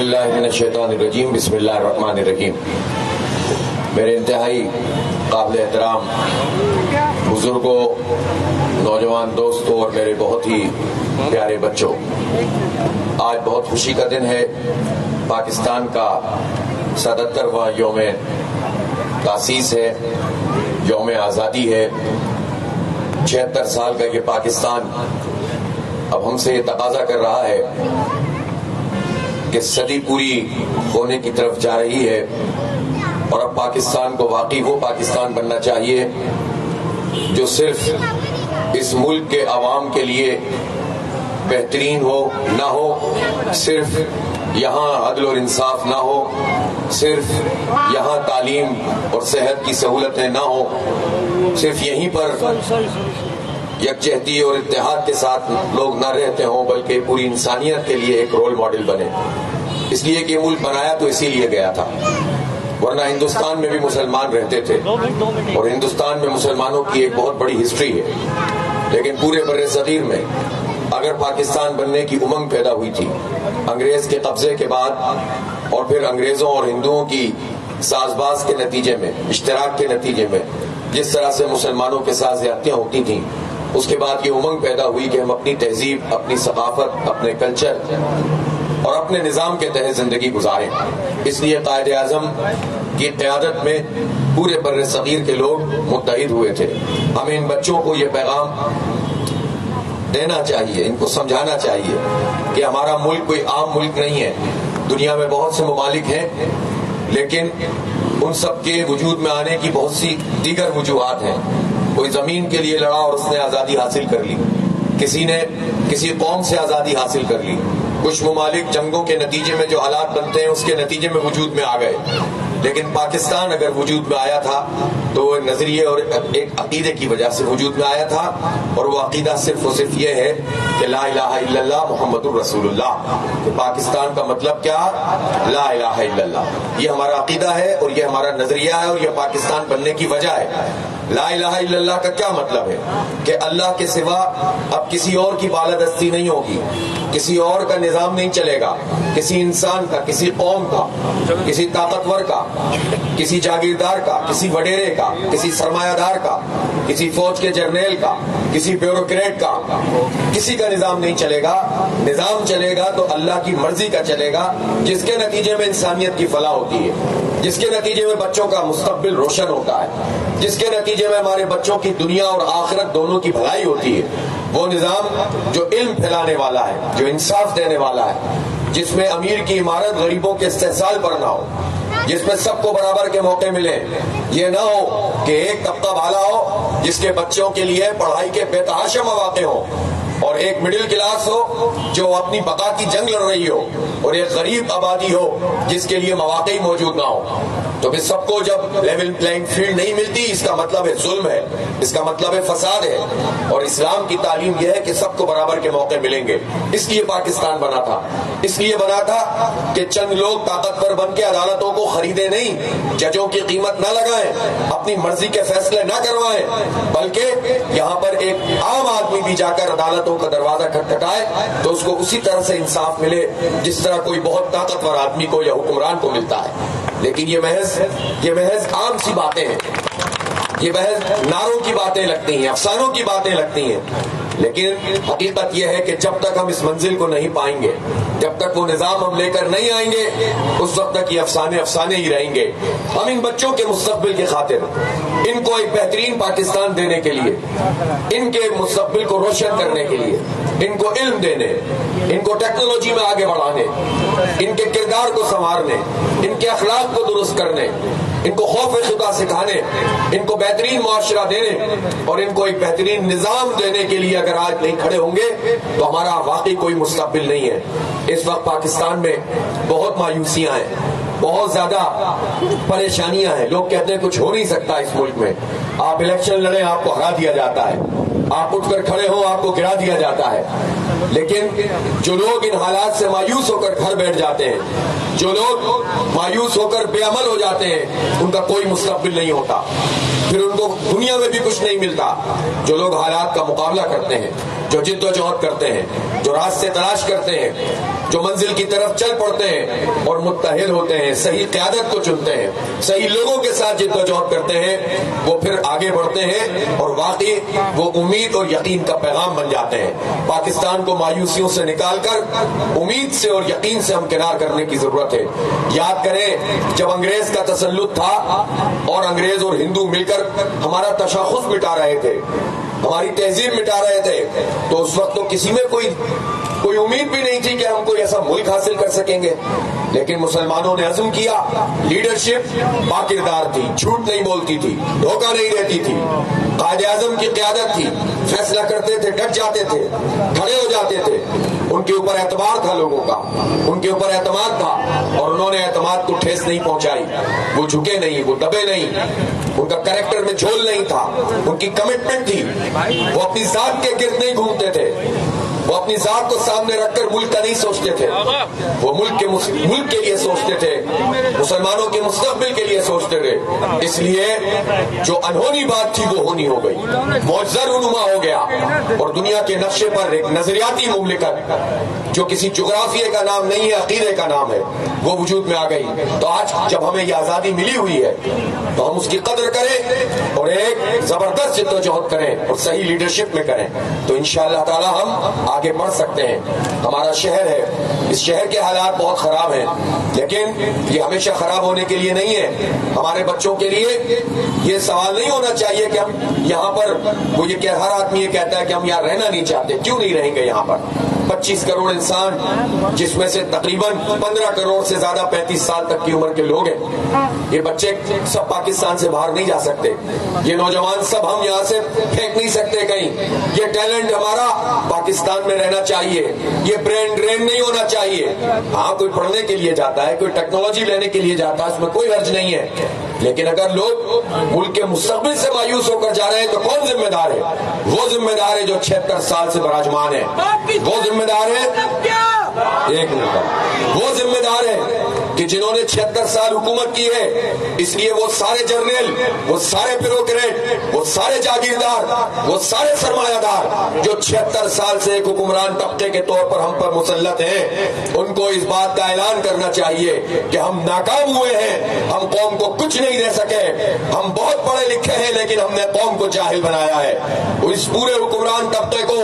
باللہ من الشیطان الرجیم بسم اللہ الرحمن الرحیم۔ میرے انتہائی قابل احترام بزرگوں، نوجوان دوستوں اور میرے بہت ہی پیارے بچوں، آج بہت خوشی کا دن ہے۔ پاکستان کا 77واں یوم تاسیس ہے، یوم آزادی ہے۔ 76 سال کا یہ پاکستان اب ہم سے یہ تقاضا کر رہا ہے کہ صدی پوری ہونے کی طرف جا رہی ہے، اور اب پاکستان کو واقعی وہ پاکستان بننا چاہیے جو صرف اس ملک کے عوام کے لیے بہترین ہو، نہ ہو صرف یہاں عدل اور انصاف نہ ہو، صرف یہاں تعلیم اور صحت کی سہولتیں نہ ہوں، صرف یہیں پر یکجہتی اور اتحاد کے ساتھ لوگ نہ رہتے ہوں، بلکہ پوری انسانیت کے لیے ایک رول ماڈل بنے۔ اس لیے کہ ملک بنایا تو اسی لیے گیا تھا، ورنہ ہندوستان میں بھی مسلمان رہتے تھے اور ہندوستان میں مسلمانوں کی ایک بہت بڑی ہسٹری ہے، لیکن پورے بر صغیر میں اگر پاکستان بننے کی امنگ پیدا ہوئی تھی انگریز کے قبضے کے بعد، اور پھر انگریزوں اور ہندوؤں کی ساز باز کے نتیجے میں، اشتراک کے نتیجے میں جس طرح سے مسلمانوں کے ساتھ زیادتیاں ہوتی تھیں، اس کے بعد یہ امنگ پیدا ہوئی کہ ہم اپنی تہذیب، اپنی ثقافت، اپنے کلچر اور اپنے نظام کے تحت زندگی گزاریں۔ اس لیے قائد اعظم کی قیادت میں پورے بر صغیر کے لوگ متحد ہوئے تھے۔ ہمیں ان بچوں کو یہ پیغام دینا چاہیے، ان کو سمجھانا چاہیے کہ ہمارا ملک کوئی عام ملک نہیں ہے۔ دنیا میں بہت سے ممالک ہیں، لیکن ان سب کے وجود میں آنے کی بہت سی دیگر وجوہات ہیں۔ کوئی زمین کے لیے لڑا اور اس نے آزادی حاصل کر لی، کسی نے کسی قوم سے آزادی حاصل کر لی، کچھ ممالک جنگوں کے نتیجے میں جو حالات بنتے ہیں اس کے نتیجے میں وجود میں آ گئے، لیکن پاکستان اگر وجود میں آیا تھا تو وہ نظریے اور ایک عقیدے کی وجہ سے وجود میں آیا تھا، اور وہ عقیدہ صرف اور صرف یہ ہے کہ لا الہ الا اللہ محمد الرسول اللہ، کہ پاکستان کا مطلب کیا؟ لا الہ الا اللہ۔ یہ ہمارا عقیدہ ہے اور یہ ہمارا نظریہ ہے اور یہ پاکستان بننے کی وجہ ہے۔ لا الہ الا اللہ کا کیا مطلب ہے؟ کہ اللہ کے سوا اب کسی اور کی بالادستی نہیں ہوگی، کسی اور کا نظام نہیں چلے گا، کسی انسان کا، کسی قوم کا، کسی طاقتور کا، کسی جاگیردار کا، کسی وڈیرے کا، کسی سرمایہ دار کا، کسی فوج کے جرنیل کا، کسی بیوروکریٹ کا، کسی کا نظام نہیں چلے گا۔ نظام چلے گا تو اللہ کی مرضی کا چلے گا، جس کے نتیجے میں انسانیت کی فلاح ہوتی ہے، جس کے نتیجے میں بچوں کا مستقبل روشن ہوتا ہے، جس کے نتیجے میں ہمارے بچوں کی دنیا اور آخرت دونوں کی بھلائی ہوتی ہے۔ وہ نظام جو علم پھیلانے والا ہے، جو انصاف دینے والا ہے، جس میں امیر کی عمارت غریبوں کے استحصال پر نہ ہو، جس میں سب کو برابر کے موقع ملے، یہ نہ ہو کہ ایک طبقہ والا ہو جس کے بچوں کے لیے پڑھائی کے بے تحاشا مواقع ہوں، اور ایک مڈل کلاس ہو جو اپنی بقا کی جنگ لڑ رہی ہو، اور ایک غریب آبادی ہو جس کے لیے مواقع ہی موجود نہ ہو۔ تو پھر سب کو جب لیول پلینگ فیلڈ نہیں ملتی، اس کا مطلب ہے ظلم ہے، اس کا مطلب ہے فساد ہے، اور اسلام کی تعلیم یہ ہے کہ سب کو برابر کے موقع ملیں گے۔ اس لیے پاکستان بنا تھا، اس لیے بنا تھا کہ چند لوگ طاقتور بن کے عدالتوں کو خریدے نہیں، ججوں کی قیمت نہ لگائیں، اپنی مرضی کے فیصلے نہ کروائیں، بلکہ یہاں پر ایک عام آدمی بھی جا کر عدالتوں کا دروازہ کھٹکھٹائے تو اس کو اسی طرح سے انصاف ملے جس طرح کوئی بہت طاقتور آدمی کو یا حکمران کو ملتا ہے۔ لیکن یہ محض عام سی باتیں ہیں، یہ محض نعروں کی باتیں لگتی ہیں، افسانوں کی باتیں لگتی ہیں، لیکن حقیقت یہ ہے کہ جب تک ہم اس منزل کو نہیں پائیں گے، جب تک وہ نظام ہم لے کر نہیں آئیں گے، اس وقت تک یہ افسانے ہی رہیں گے۔ ہم ان بچوں کے مستقبل کی خاطر، ان کو ایک بہترین پاکستان دینے کے لیے، ان کے مستقبل کو روشن کرنے کے لیے، ان کو علم دینے، ان کو ٹیکنالوجی میں آگے بڑھانے، ان کے کردار کو سنوارنے، ان کے اخلاق کو درست کرنے، ان کو خوف خدا سکھانے، ان کو بہترین معاشرہ دینے اور ان کو ایک بہترین نظام دینے کے لیے اگر آج نہیں کھڑے ہوں گے تو ہمارا واقعی کوئی مستقبل نہیں ہے۔ اس وقت پاکستان میں بہت مایوسیاں ہیں، بہت زیادہ پریشانیاں ہیں، لوگ کہتے ہیں کچھ ہو نہیں سکتا اس ملک میں۔ آپ الیکشن لڑیں، آپ کو ہرا دیا جاتا ہے، آپ اٹھ کر کھڑے ہوں، آپ کو گرا دیا جاتا ہے، لیکن جو لوگ ان حالات سے مایوس ہو کر گھر بیٹھ جاتے ہیں، جو لوگ مایوس ہو کر بے عمل ہو جاتے ہیں، ان کا کوئی مستقبل نہیں ہوتا، پھر ان کو دنیا میں بھی کچھ نہیں ملتا۔ جو لوگ حالات کا مقابلہ کرتے ہیں، جو جد و جہد کرتے ہیں، جو راستے تلاش کرتے ہیں، جو منزل کی طرف چل پڑتے ہیں اور متحد ہوتے ہیں، صحیح قیادت کو چنتے ہیں، صحیح لوگوں کے ساتھ جد و جہد کرتے ہیں، وہ پھر آگے بڑھتے ہیں اور واقعی وہ امید اور یقین کا پیغام بن جاتے ہیں۔ پاکستان کو مایوسیوں سے نکال کر امید سے اور یقین سے ہمکنار کرنے کی ضرورت ہے۔ یاد کریں جب انگریز کا تسلط تھا اور انگریز اور ہندو مل کر ہمارا تشخص مٹا رہے تھے، ہماری تہذیب مٹا رہے تھے، تو اس وقت تو کسی میں کوئی امید بھی نہیں تھی کہ ہم کوئی ایسا ملک حاصل کر سکیں گے، لیکن مسلمانوں نے عزم کیا۔ لیڈرشپ باکردار تھی، جھوٹ نہیں بولتی تھی، دھوکہ نہیں دیتی تھی، قائد اعظم کی قیادت تھی، فیصلہ کرتے تھے، ڈٹ جاتے تھے، کھڑے ہو جاتے تھے، ان کے اوپر اعتبار تھا، لوگوں کا ان کے اوپر اعتماد تھا، اور انہوں نے اعتماد کو ٹھیس نہیں پہنچائی۔ وہ جھکے نہیں، وہ دبے نہیں، ان کا کریکٹر میں جھول نہیں تھا، ان کی کمٹمنٹ تھی، وہ اپنی ذات کے گرد نہیں گھومتے تھے، وہ اپنی ذات کو سامنے رکھ کر ملک کا نہیں سوچتے تھے، وہ ملک کے لیے سوچتے تھے، مسلمانوں کے مستقبل کے لیے سوچتے تھے۔ اس لیے جو انہونی بات تھی وہ ہونی ہو گئی، معجزہ رونما ہو گیا، اور دنیا کے نقشے پر ایک نظریاتی مملکت جو کسی جغرافیے کا نام نہیں ہے، عقیدے کا نام ہے، وہ وجود میں آ گئی۔ تو آج جب ہمیں یہ آزادی ملی ہوئی ہے تو ہم اس کی قدر کریں اور ایک زبردست جد و جہد کریں اور صحیح لیڈرشپ میں کریں، تو انشاءاللہ تعالی ہم آگے بڑھ سکتے ہیں۔ ہمارا شہر ہے، اس شہر کے حالات بہت خراب ہیں، لیکن یہ ہمیشہ خراب ہونے کے لیے نہیں ہے۔ ہمارے بچوں کے لیے یہ سوال نہیں ہونا چاہیے کہ ہم یہاں پر، وہ یہ کہ ہر آدمی یہ کہتا ہے کہ ہم یہاں رہنا نہیں چاہتے، کیوں نہیں رہیں گے یہاں پر؟ 25 کروڑ انسان، جس میں سے تقریباً 15 کروڑ سے زیادہ 35 سال تک کی عمر کے لوگ ہیں۔ یہ بچے سب پاکستان سے باہر نہیں جا سکتے، یہ نوجوان سب ہم یہاں سے پھینک نہیں سکتے کہیں۔ یہ ٹیلنٹ ہمارا پاکستان میں رہنا چاہیے، یہ برین ڈرین نہیں ہونا چاہیے۔ ہاں کوئی پڑھنے کے لیے جاتا ہے، کوئی ٹیکنالوجی لینے کے لیے جاتا ہے، اس میں کوئی حرج نہیں ہے، لیکن اگر لوگ ملک کے مستقبل سے مایوس ہو کر جا رہے ہیں تو کون ذمہ دار ہے؟ وہ ذمہ دار ہے جو 76 سال سے براجمان ہے، وہ ذمہ دار ہے، ایک منٹ، وہ ذمہ دار ہے کہ جنہوں نے 76 سال حکومت کی ہے، اس لیے وہ سارے جرنیل، وہ سارے بیوروکریٹ، وہ سارے جاگیردار، وہ سارے سرمایہ دار جو 76 سال سے ایک حکمران طبقے کے طور پر ہم پر مسلط ہیں، ان کو اس بات کا اعلان کرنا چاہیے کہ ہم ناکام ہوئے ہیں، ہم قوم کو کچھ نہیں دے سکے، ہم بہت پڑھے لکھے ہیں لیکن ہم نے قوم کو جاہل بنایا ہے۔ اس پورے حکمران طبقے کو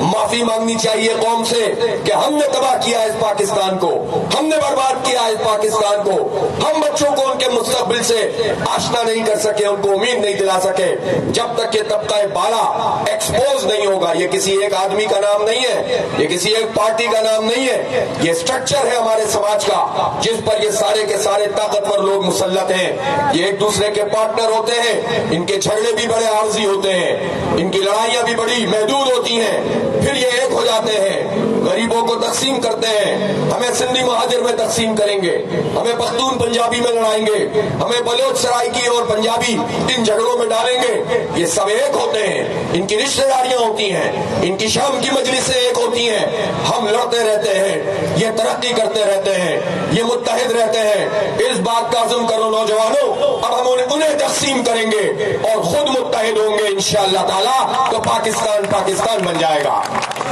معافی مانگنی چاہیے قوم سے کہ ہم نے تباہ کیا اس پاکستان کو، ہم نے برباد کیا اس پاکستان کو، ہم بچوں کو ان کے مستقبل سے آشنا نہیں کر سکے، ان کو امید نہیں دلا سکے۔ جب تک یہ طبقہ بالا ایکسپوز نہیں ہوگا، یہ کسی ایک آدمی کا نام نہیں ہے، یہ کسی ایک پارٹی کا نام نہیں ہے، یہ سٹرکچر ہے ہمارے سماج کا جس پر یہ سارے کے سارے طاقتور لوگ مسلط ہیں۔ یہ ایک دوسرے کے پارٹنر ہوتے ہیں، ان کے جھگڑے بھی بڑے عارضی ہوتے ہیں، ان کی لڑائیاں بھی بڑی محدود ہوتی ہیں، پھر یہ ایک ہو جاتے ہیں، غریبوں کو تقسیم کرتے ہیں، ہمیں سندھی مہاجر میں تقسیم کریں گے، ہمیں پختون پنجابی میں لڑائیں گے، ہمیں بلوچ سرائکی اور پنجابی ان جھگڑوں میں ڈالیں گے۔ یہ سب ایک ہوتے ہیں، ان کی رشتہ داریاں ہوتی ہیں، ان کی شام کی مجلسیں ایک ہوتی ہیں، ہم لڑتے رہتے ہیں، یہ ترقی کرتے رہتے ہیں، یہ متحد رہتے ہیں۔ اس بات کا عزم کرو نوجوانوں، اب ہم انہیں تقسیم کریں گے اور خود متحد ہوں گے انشاءاللہ تعالی، تو پاکستان بن جائے گا،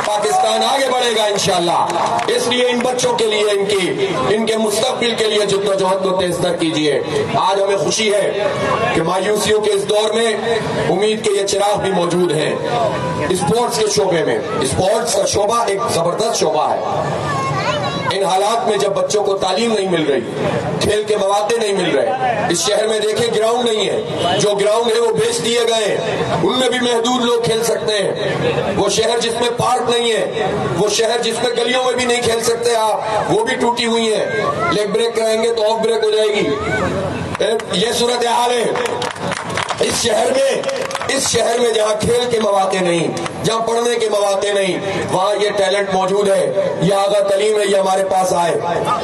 پاکستان آگے بڑھے گا انشاءاللہ۔ اس لیے ان بچوں کے لیے، ان کے مستقبل کے لیے جد و جہد کو تیز تر کیجیے۔ آج ہمیں خوشی ہے کہ مایوسیوں کے اس دور میں امید کے یہ چراغ بھی موجود ہیں۔ اسپورٹس کے شعبے میں، اسپورٹس کا شعبہ ایک زبردست شعبہ ہے۔ ان حالات میں جب بچوں کو تعلیم نہیں مل رہی، کھیل کے مواقع نہیں مل رہے، اس شہر میں دیکھیں گراؤنڈ نہیں ہے، جو گراؤنڈ ہے وہ بیچ دیے گئے ہیں، ان میں بھی محدود لوگ کھیل سکتے ہیں۔ وہ شہر جس میں پارک نہیں ہے، وہ شہر جس میں گلیوں میں بھی نہیں کھیل سکتے آپ، وہ بھی ٹوٹی ہوئی ہیں، لیگ بریک کریں گے تو آف بریک ہو جائے گی۔ یہ صورتحال ہے اس شہر میں جہاں کھیل کے مواقع نہیں، جہاں پڑھنے کے مواقع نہیں، وہاں یہ ٹیلنٹ موجود ہے۔ یہ آغا تعلیم ہے، یہ ہمارے پاس آئے،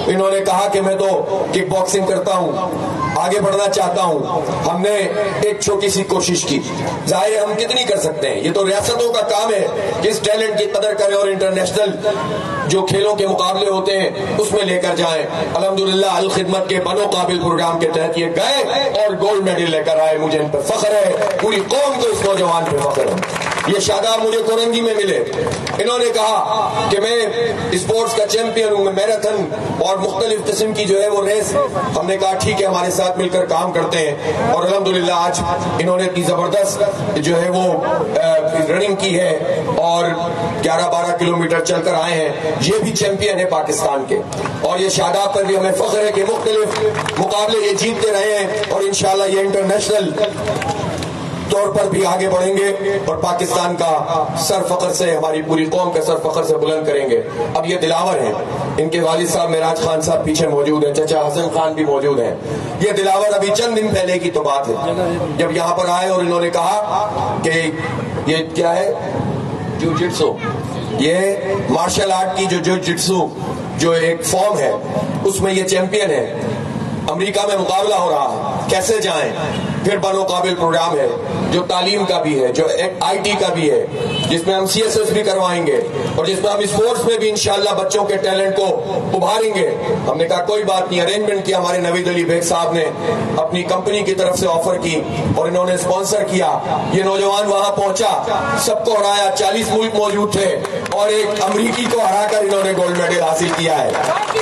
انہوں نے کہا کہ میں تو کک باکسنگ کرتا ہوں، آگے بڑھنا چاہتا ہوں۔ ہم نے ایک چھوٹی سی کوشش کی، ظاہر ہے ہم کتنی کر سکتے ہیں، یہ تو ریاستوں کا کام ہے کہ اس ٹیلنٹ کی قدر کریں اور انٹرنیشنل جو کھیلوں کے مقابلے ہوتے ہیں اس میں لے کر جائیں۔ الحمدللہ الخدمت کے بنو قابل پروگرام کے تحت یہ گئے اور گولڈ میڈل لے کر آئے، مجھے ان پر فخر ہے، پوری قوم کو اس نوجوان پہ فخر ہے۔ یہ شاداب مجھے کورنگی میں ملے. انہوں نے کہا کہ میں اسپورٹس کا چیمپئن ہوں, میں میراتھن اور مختلف قسم کی جو ہے وہ ریس. ہم نے کہا ٹھیک ہے, ہمارے ساتھ مل کر کام کرتے ہیں. اور الحمدللہ آج انہوں نے اتنی زبردست جو ہے وہ رننگ کی ہے اور 11-12 کلومیٹر چل کر آئے ہیں. یہ بھی چیمپئن ہے پاکستان کے, اور یہ شاداب پر بھی ہمیں فخر ہے کہ مختلف مقابلے یہ جیتتے رہے ہیں, اور انشاءاللہ یہ انٹرنیشنل طور پر بھی آگے بڑھیں گے اور پاکستان کا سر فخر سے, ہماری پوری قوم کا سر فخر سے بلند کریں گے. اب یہ دلاور ہیں, ان کے والد صاحب معراج خان صاحب پیچھے موجود ہیں, چچا حسن خان بھی موجود ہیں. یہ دلاور ابھی چند دن پہلے کی تو بات ہے جب یہاں پر آئے اور انہوں نے کہا کہ یہ کیا ہے جو جٹسو, یہ مارشل آرٹ کی جو جٹسو جو ایک فارم ہے اس میں یہ چیمپئن ہے. امریکہ میں مقابلہ ہو رہا ہے, کیسے جائیں. پھر بنو قابل پروگرام ہے جو تعلیم کا بھی ہے, جو آئی ٹی کا بھی ہے, جس میں ہم سی ایس ایس بھی کروائیں گے اور جس میں ہم اسپورٹس میں بھی انشاءاللہ بچوں کے ٹیلنٹ کو ابھاریں گے. ہم نے کہا کوئی بات نہیں, ارینجمنٹ کیا ہمارے نوید علی بیگ صاحب نے, اپنی کمپنی کی طرف سے آفر کی اور انہوں نے اسپانسر کیا. یہ نوجوان وہاں پہنچا, سب کو ہرایا, 40 ملک موجود تھے اور ایک امریکی کو ہرا کر انہوں نے گولڈ میڈل حاصل کیا ہے.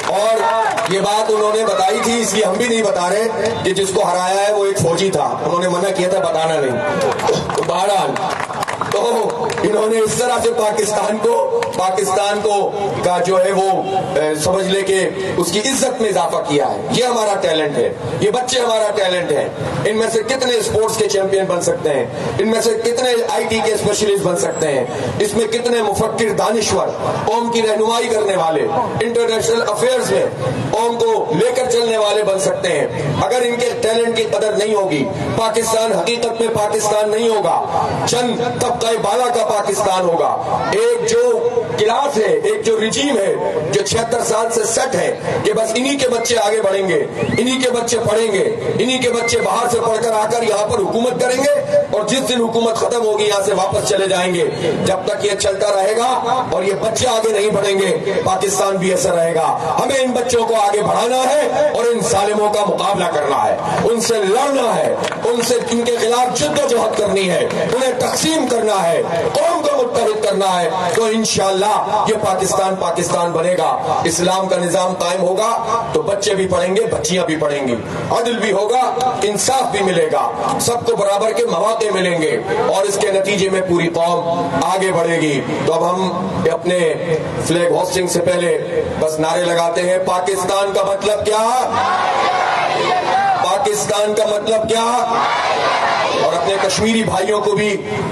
اور یہ بات انہوں نے بتائی تھی, اس لیے ہم بھی نہیں بتا رہے کہ جس کو ہرایا ہے وہ ایک فوجی تھا, انہوں نے منع کیا تھا بتانا نہیں. بہرحال تو انہوں نے اس طرح سے پاکستان کو کا جو ہے وہ سمجھ لے کہ اس کی عزت میں اضافہ کیا ہے. یہ ہمارا ٹیلنٹ ہے, یہ بچے ہمارا ٹیلنٹ ہیں. ان میں سے کتنے اسپورٹس کے چیمپئن بن سکتے ہیں, ان میں سے کتنے آئی ٹی کے اسپیشلسٹ بن سکتے ہیں, اس میں کتنے مفکر دانشور, قوم کی رہنمائی کرنے والے, انٹرنیشنل افیئرز میں قوم کو لے کر چلنے والے بن سکتے ہیں. اگر ان کے ٹیلنٹ کی قدر نہیں ہوگی, پاکستان حقیقت میں پاکستان نہیں ہوگا, چند طبقہ بالا کا پاکستان ہوگا. ایک جو کلاس ہے, ایک جو رجیم ہے جو 76 سال سے سیٹ ہے کہ بس انہی کے بچے آگے بڑھیں گے, انہی کے بچے پڑھیں گے, انہی کے بچے باہر سے پڑھ کر آ کر یہاں پر حکومت کریں گے, اور جس دن حکومت ختم ہوگی یہاں سے واپس چلے جائیں گے. جب تک یہ چلتا رہے گا اور یہ بچے آگے نہیں بڑھیں گے, پاکستان بھی ایسا رہے گا. ہمیں ان بچوں کو آگے بڑھانا ہے اور ان ظالموں کا مقابلہ کرنا ہے, ان سے لڑنا ہے, ان کے خلاف جدوجہد کرنی ہے, انہیں تقسیم کرنا ہے, قوم کو متحد کرنا ہے. تو انشاءاللہ یہ پاکستان بنے گا. اسلام کا نظام قائم ہوگا تو بچے بھی پڑھیں گے, بچیاں بھی پڑھیں گی, عدل بھی ہوگا, انصاف بھی ملے گا, سب کو برابر کے مواقع ملیں گے, اور اس کے نتیجے میں پوری قوم آگے بڑھے گی. تو اب ہم اپنے فلیگ ہوسٹنگ سے پہلے بس نعرے لگاتے ہیں, پاکستان کا مطلب کیا, پاکستان کا مطلب کیا. اور اپنے کشمیری بھائیوں کو بھی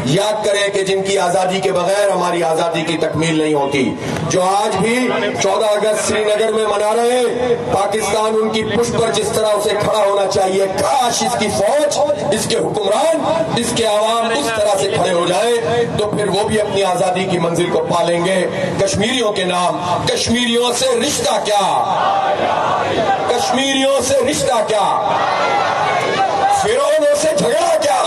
یاد کریں کہ جن کی آزادی کے بغیر ہماری آزادی کی تکمیل نہیں ہوتی, جو آج بھی 14 اگست سری نگر میں منا رہے ہیں. پاکستان ان کی پشت پر جس طرح اسے کھڑا ہونا چاہیے, کاش اس کی فوج, اس کے حکمران, اس کے عوام اس طرح سے کھڑے ہو جائے تو پھر وہ بھی اپنی آزادی کی منزل کو پالیں گے. کشمیریوں کے نام, کشمیریوں سے رشتہ کیا, کشمیریوں سے رشتہ کیا, فرعونوں سے جھگڑا کیا,